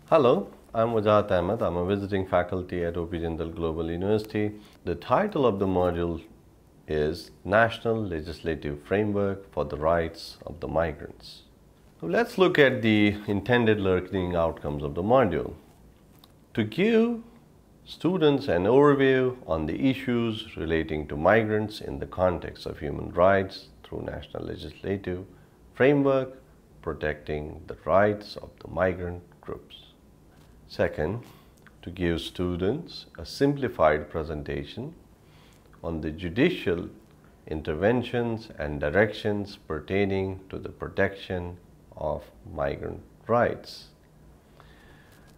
Hello, I'm Wajat Ahmed. I'm a visiting faculty at OP Jindal Global University. The title of the module is National Legislative Framework for the Rights of the Migrants. So let's look at the intended learning outcomes of the module. To give students an overview on the issues relating to migrants in the context of human rights through national legislative framework protecting the rights of the migrant groups. Second, to give students a simplified presentation on the judicial interventions and directions pertaining to the protection of migrant rights.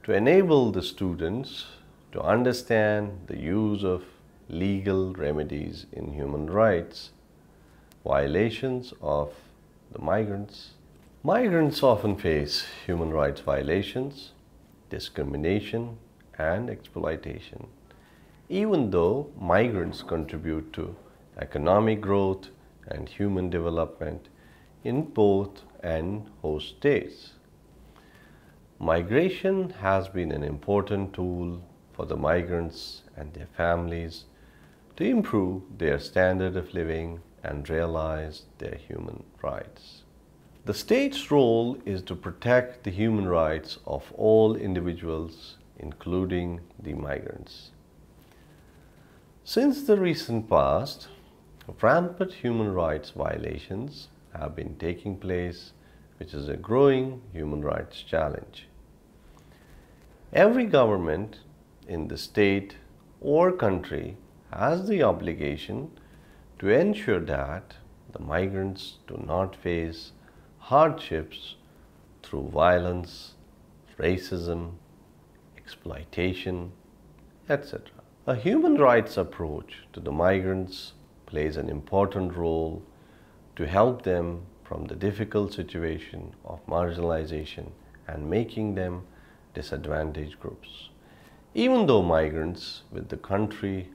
To enable the students to understand the use of legal remedies in human rights violations of the migrants. Migrants often face human rights violations, discrimination, and exploitation, even though migrants contribute to economic growth and human development in both and host states. Migration has been an important tool for the migrants and their families to improve their standard of living and realize their human rights. The state's role is to protect the human rights of all individuals, including the migrants. Since the recent past, rampant human rights violations have been taking place, which is a growing human rights challenge. Every government in the state or country has the obligation to ensure that the migrants do not face hardships through violence, racism, exploitation, etc. A human rights approach to the migrants plays an important role to help them from the difficult situation of marginalization and making them disadvantaged groups. Even though migrants with the country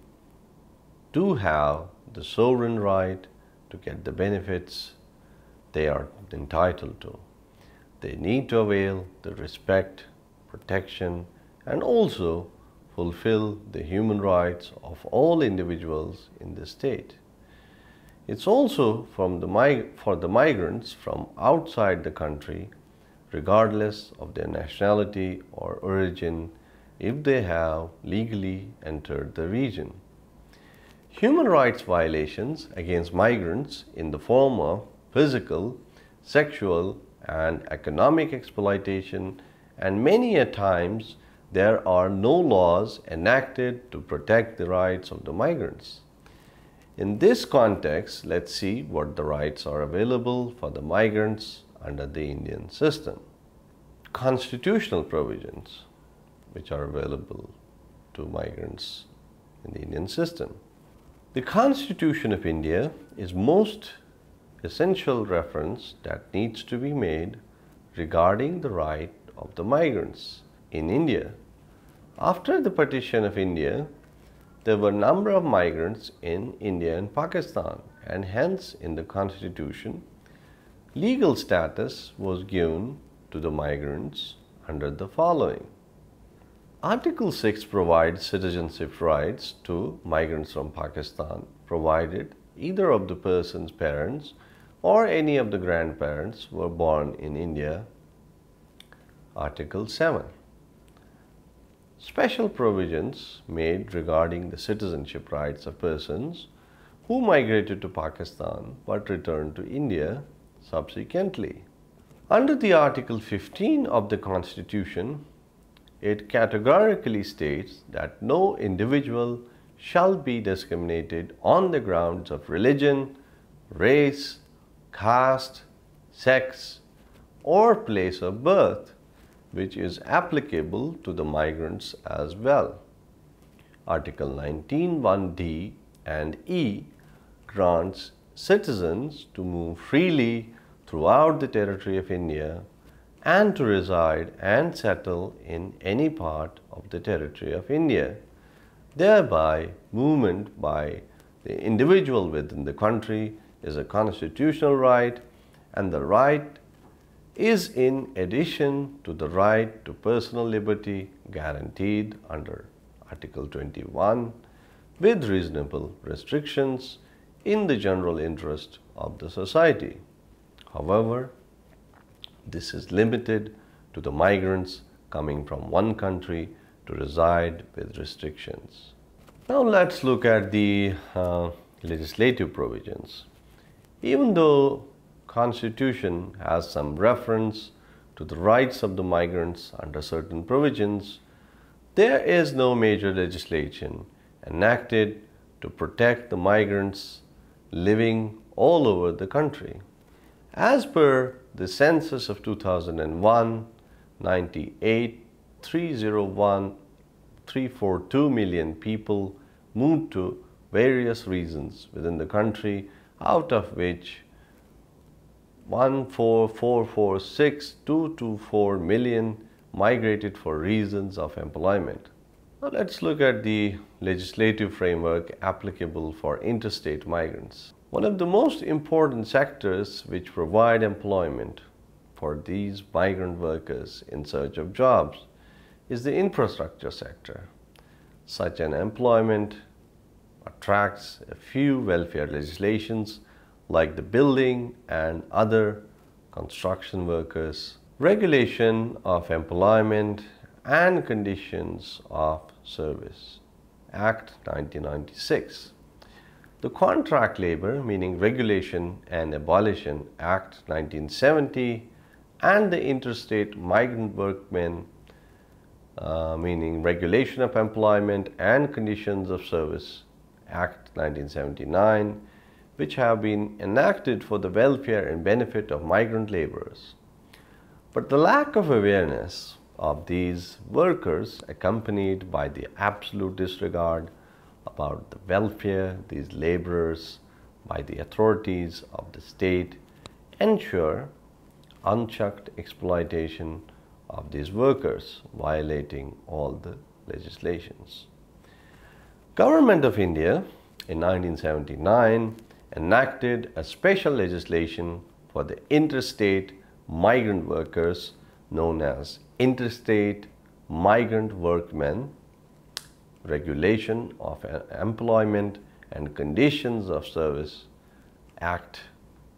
do have the sovereign right to get the benefits they are entitled to, they need to avail the respect, protection, and also fulfill the human rights of all individuals in the state. It's also for the migrants from outside the country, regardless of their nationality or origin, if they have legally entered the region. Human rights violations against migrants in the form of physical, sexual, and economic exploitation, and many a times there are no laws enacted to protect the rights of the migrants. In this context, let's see what the rights are available for the migrants under the Indian system. Constitutional provisions which are available to migrants in the Indian system. The Constitution of India is most essential reference that needs to be made regarding the right of the migrants in India. After the partition of India, there were a number of migrants in India and Pakistan, and hence in the Constitution, legal status was given to the migrants under the following. Article 6 provides citizenship rights to migrants from Pakistan, provided either of the person's parents or any of the grandparents were born in India. Article 7. Special provisions made regarding the citizenship rights of persons who migrated to Pakistan but returned to India subsequently. Under the Article 15 of the Constitution, it categorically states that no individual shall be discriminated on the grounds of religion, race, caste, sex, or place of birth, which is applicable to the migrants as well. Article 19(1)(d) and (e) grants citizens to move freely throughout the territory of India and to reside and settle in any part of the territory of India. Thereby, movement by the individual within the country is a constitutional right, and the right is in addition to the right to personal liberty guaranteed under Article 21 with reasonable restrictions in the general interest of the society. However, this is limited to the migrants coming from one country to reside with restrictions. Now let's look at the legislative provisions. Even though Constitution has some reference to the rights of the migrants under certain provisions, there is no major legislation enacted to protect the migrants living all over the country. As per the census of 2001, 342 million people moved to various regions within the country, out of which 1,446,224 million migrated for reasons of employment. Now let's look at the legislative framework applicable for interstate migrants. One of the most important sectors which provide employment for these migrant workers in search of jobs is the infrastructure sector. Such an employment attracts a few welfare legislations like the building and other construction workers, regulation of employment and conditions of service, Act 1996. The Contract Labor, meaning Regulation and Abolition, Act 1970, and the Interstate Migrant Workmen, meaning Regulation of Employment and Conditions of Service, Act 1979, which have been enacted for the welfare and benefit of migrant laborers. But the lack of awareness of these workers, accompanied by the absolute disregard about the welfare of these laborers by the authorities of the state, ensure unchecked exploitation of these workers, violating all the legislations. Government of India in 1979 enacted a special legislation for the interstate migrant workers known as Interstate Migrant Workmen, Regulation of Employment and Conditions of Service, Act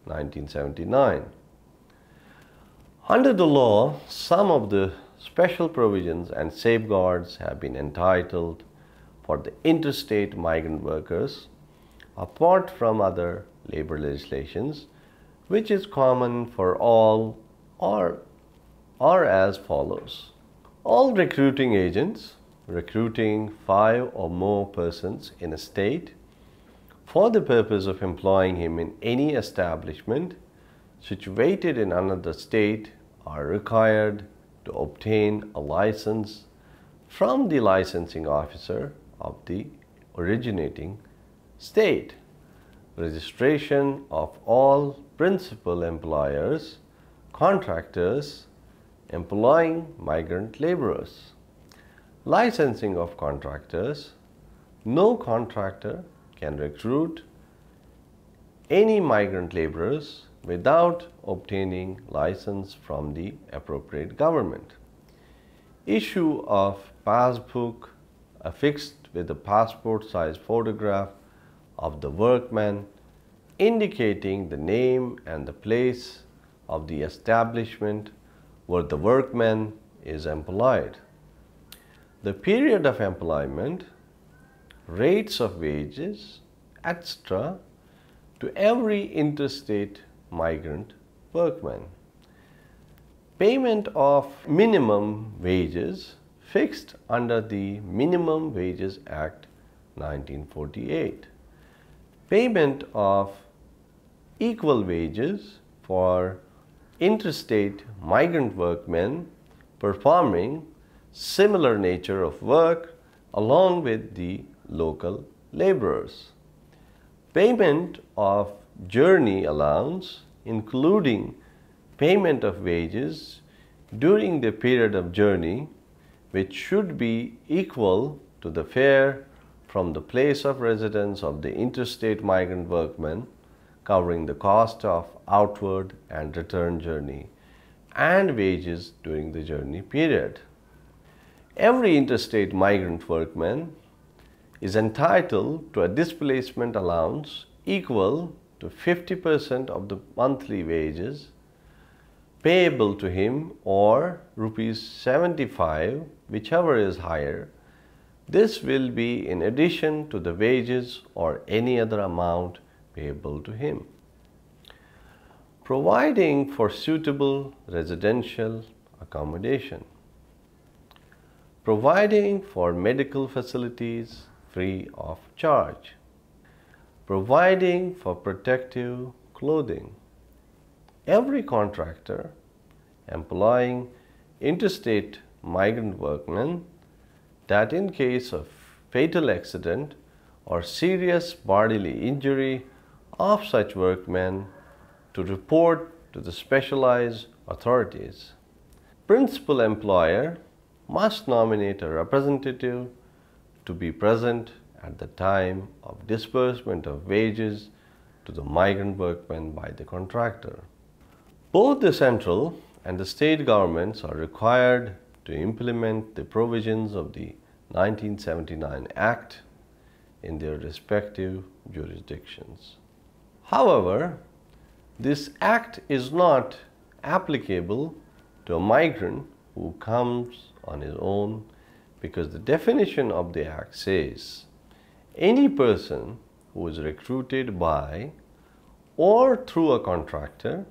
1979. Under the law, some of the special provisions and safeguards have been entitled for the interstate migrant workers, apart from other labor legislations, which is common for all or as follows. All recruiting agents recruiting 5 or more persons in a state for the purpose of employing him in any establishment situated in another state are required to obtain a license from the licensing officer of the originating state. Registration of all principal employers, contractors employing migrant laborers. Licensing of contractors. No contractor can recruit any migrant laborers without obtaining license from the appropriate government. Issue of passbook affixed with a passport size photograph of the workman indicating the name and the place of the establishment where the workman is employed. The period of employment, rates of wages, etc. to every interstate migrant workman. Payment of minimum wages fixed under the Minimum Wages Act 1948. Payment of equal wages for interstate migrant workmen performing similar nature of work along with the local laborers. Payment of journey allowance, including payment of wages during the period of journey, which should be equal to the fare from the place of residence of the interstate migrant workmen, covering the cost of outward and return journey, and wages during the journey period. Every interstate migrant workman is entitled to a displacement allowance equal to 50% of the monthly wages payable to him, or rupees 75, whichever is higher. This will be in addition to the wages or any other amount payable to him. Providing for suitable residential accommodation. Providing for medical facilities free of charge. Providing for protective clothing. Every contractor employing interstate migrant workmen that in case of fatal accident or serious bodily injury of such workmen to report to the specialized authorities. Principal employer must nominate a representative to be present at the time of disbursement of wages to the migrant workmen by the contractor. Both the central and the state governments are required to implement the provisions of the 1979 Act in their respective jurisdictions. However, this Act is not applicable to a migrant who comes on his own, because the definition of the Act says any person who is recruited by or through a contractor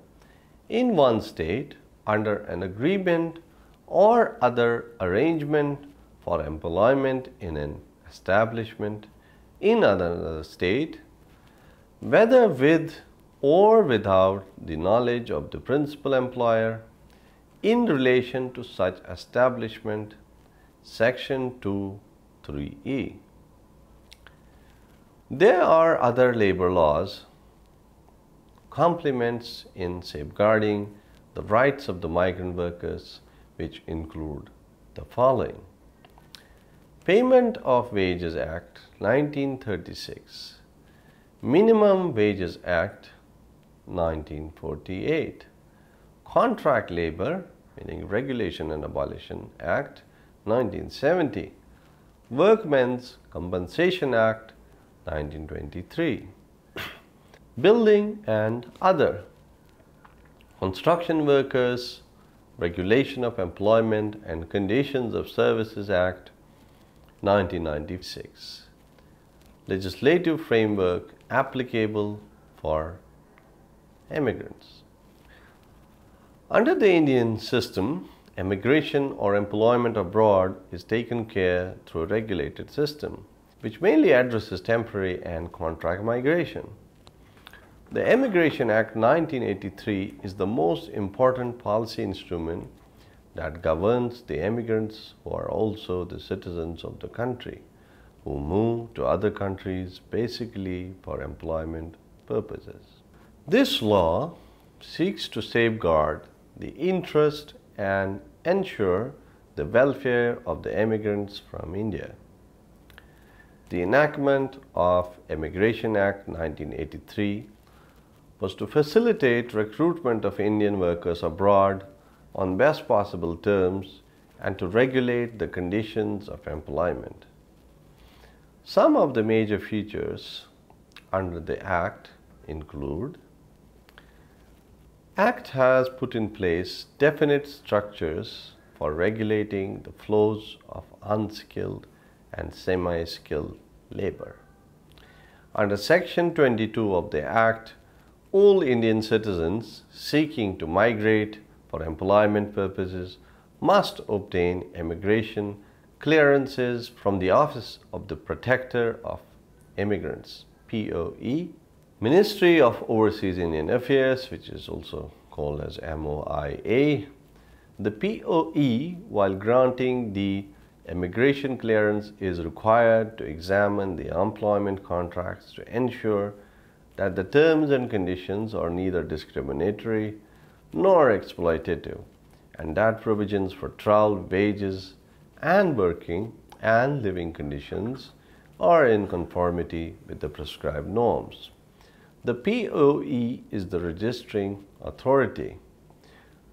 in one state under an agreement or other arrangement for employment in an establishment in another state, whether with or without the knowledge of the principal employer, in relation to such establishment, Section 2(3)(e). There are other labor laws, complements in safeguarding the rights of the migrant workers, which include the following. Payment of Wages Act 1936, Minimum Wages Act 1948, Contract Labor, meaning Regulation and Abolition Act 1970, Workmen's Compensation Act 1923, Building and Other, Construction Workers Regulation of Employment and Conditions of Services Act 1996, legislative framework applicable for immigrants. Under the Indian system, immigration or employment abroad is taken care through a regulated system, which mainly addresses temporary and contract migration. The Immigration Act 1983 is the most important policy instrument that governs the immigrants who are also the citizens of the country, who move to other countries basically for employment purposes. This law seeks to safeguard the interest and ensure the welfare of the immigrants from India. The enactment of Immigration Act 1983 was to facilitate recruitment of Indian workers abroad on best possible terms and to regulate the conditions of employment. Some of the major features under the Act include: Act has put in place definite structures for regulating the flows of unskilled and semi-skilled labor. Under Section 22 of the Act, all Indian citizens seeking to migrate for employment purposes must obtain immigration clearances from the Office of the Protector of Immigrants, POE, Ministry of Overseas Indian Affairs, which is also called as MOIA. The POE, while granting the immigration clearance, is required to examine the employment contracts to ensure that the terms and conditions are neither discriminatory nor exploitative, and that provisions for travel, wages, and working and living conditions are in conformity with the prescribed norms. The POE is the registering authority.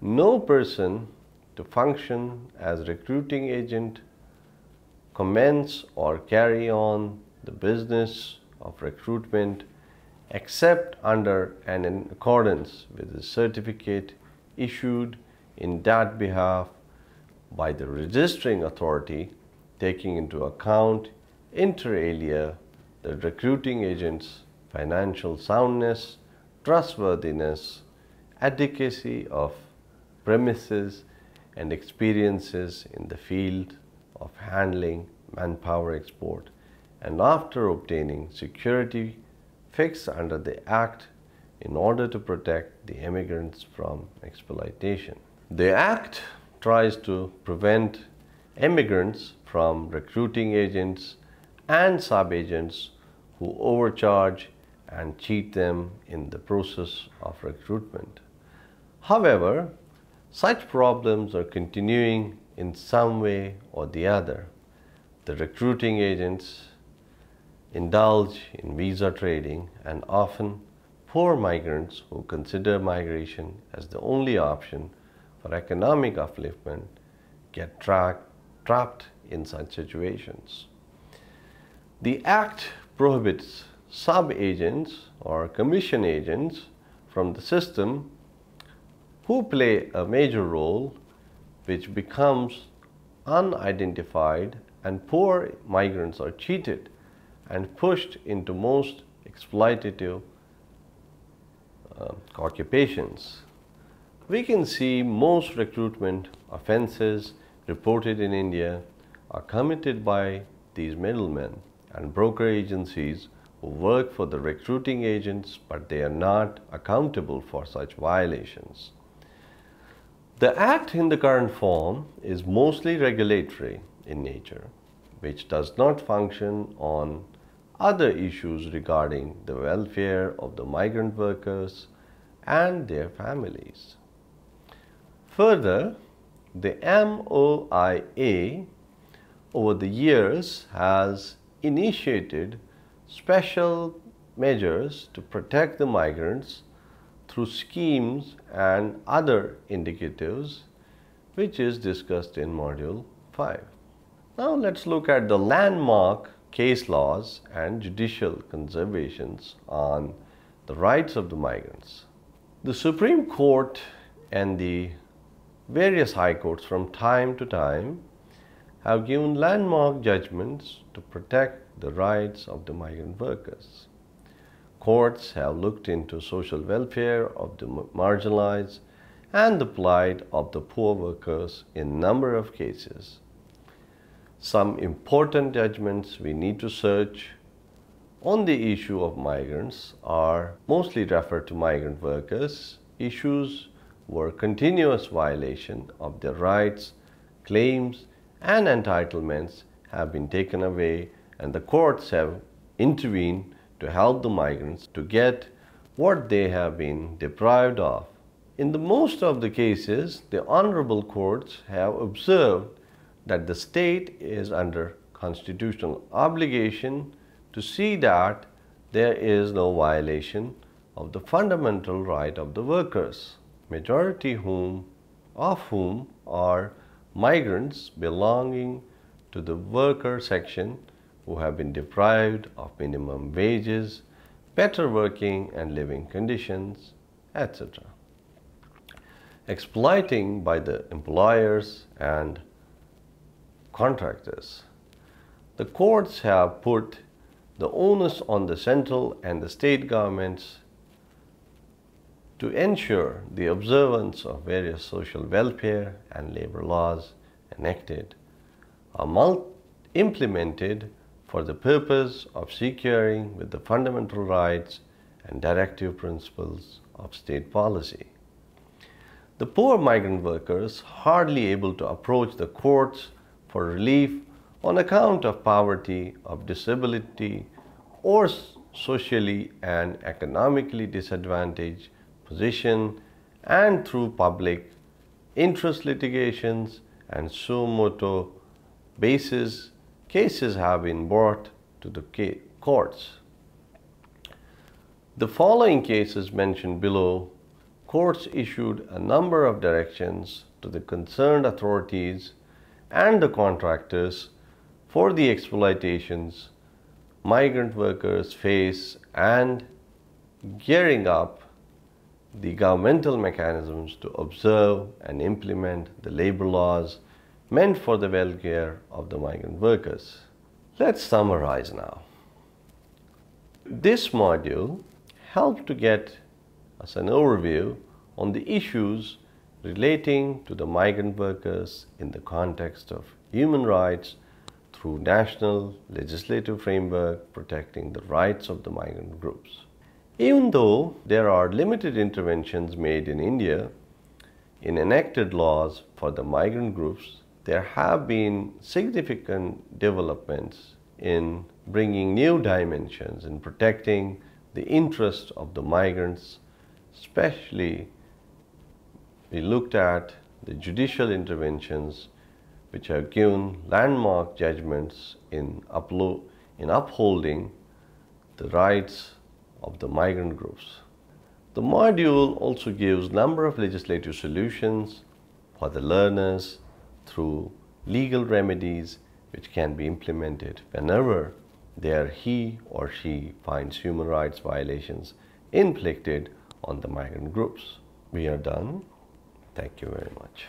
no person to function as recruiting agent, commence or carry on the business of recruitment except under and in accordance with the certificate issued in that behalf by the registering authority, taking into account inter alia the recruiting agent's financial soundness, trustworthiness, adequacy of premises and experiences in the field of handling manpower export, and after obtaining security fixed under the Act in order to protect the immigrants from exploitation. The Act tries to prevent immigrants from recruiting agents and sub-agents who overcharge and cheat them in the process of recruitment. However, such problems are continuing in some way or the other. The recruiting agents indulge in visa trading, and often poor migrants who consider migration as the only option for economic upliftment get trapped in such situations. The Act prohibits sub-agents or commission agents from the system who play a major role, which becomes unidentified, and poor migrants are cheated and pushed into most exploitative occupations. We can see most recruitment offenses reported in India are committed by these middlemen and broker agencies who work for the recruiting agents, but they are not accountable for such violations. The Act in the current form is mostly regulatory in nature, which does not function on other issues regarding the welfare of the migrant workers and their families. Further, the MOIA over the years has initiated special measures to protect the migrants through schemes and other indicatives, which is discussed in Module 5. Now let's look at the landmark case laws and judicial conservations on the rights of the migrants. The Supreme Court and the various high courts from time to time have given landmark judgments to protect the rights of the migrant workers. Courts have looked into social welfare of the marginalized and the plight of the poor workers in a number of cases. Some important judgments we need to search on the issue of migrants are mostly referred to migrant workers. Issues were continuous violation of their rights, claims, and entitlements have been taken away, and the courts have intervened to help the migrants to get what they have been deprived of. In the most of the cases, the honorable courts have observed that the state is under constitutional obligation to see that there is no violation of the fundamental right of the workers, majority of whom are migrants belonging to the worker section who have been deprived of minimum wages, better working and living conditions, etc. Exploiting by the employers and contractors. The courts have put the onus on the central and the state governments to ensure the observance of various social welfare and labor laws enacted are implemented for the purpose of securing with the fundamental rights and directive principles of state policy. The poor migrant workers, hardly able to approach the courts for relief on account of poverty, of disability, or socially and economically disadvantaged position, and through public interest litigations and suo motu basis, cases have been brought to the courts. The following cases mentioned below courts issued a number of directions to the concerned authorities and the contractors for the exploitations migrant workers face and gearing up the governmental mechanisms to observe and implement the labor laws meant for the welfare of the migrant workers. Let's summarize now. This module helped to get us an overview on the issues relating to the migrant workers in the context of human rights through national legislative framework protecting the rights of the migrant groups. Even though there are limited interventions made in India in enacted laws for the migrant groups, there have been significant developments in bringing new dimensions in protecting the interests of the migrants. Especially, we looked at the judicial interventions which have given landmark judgments in upholding the rights of the migrant groups. The module also gives a number of legislative solutions for the learners through legal remedies which can be implemented whenever he or she finds human rights violations inflicted on the migrant groups. We are done. Thank you very much.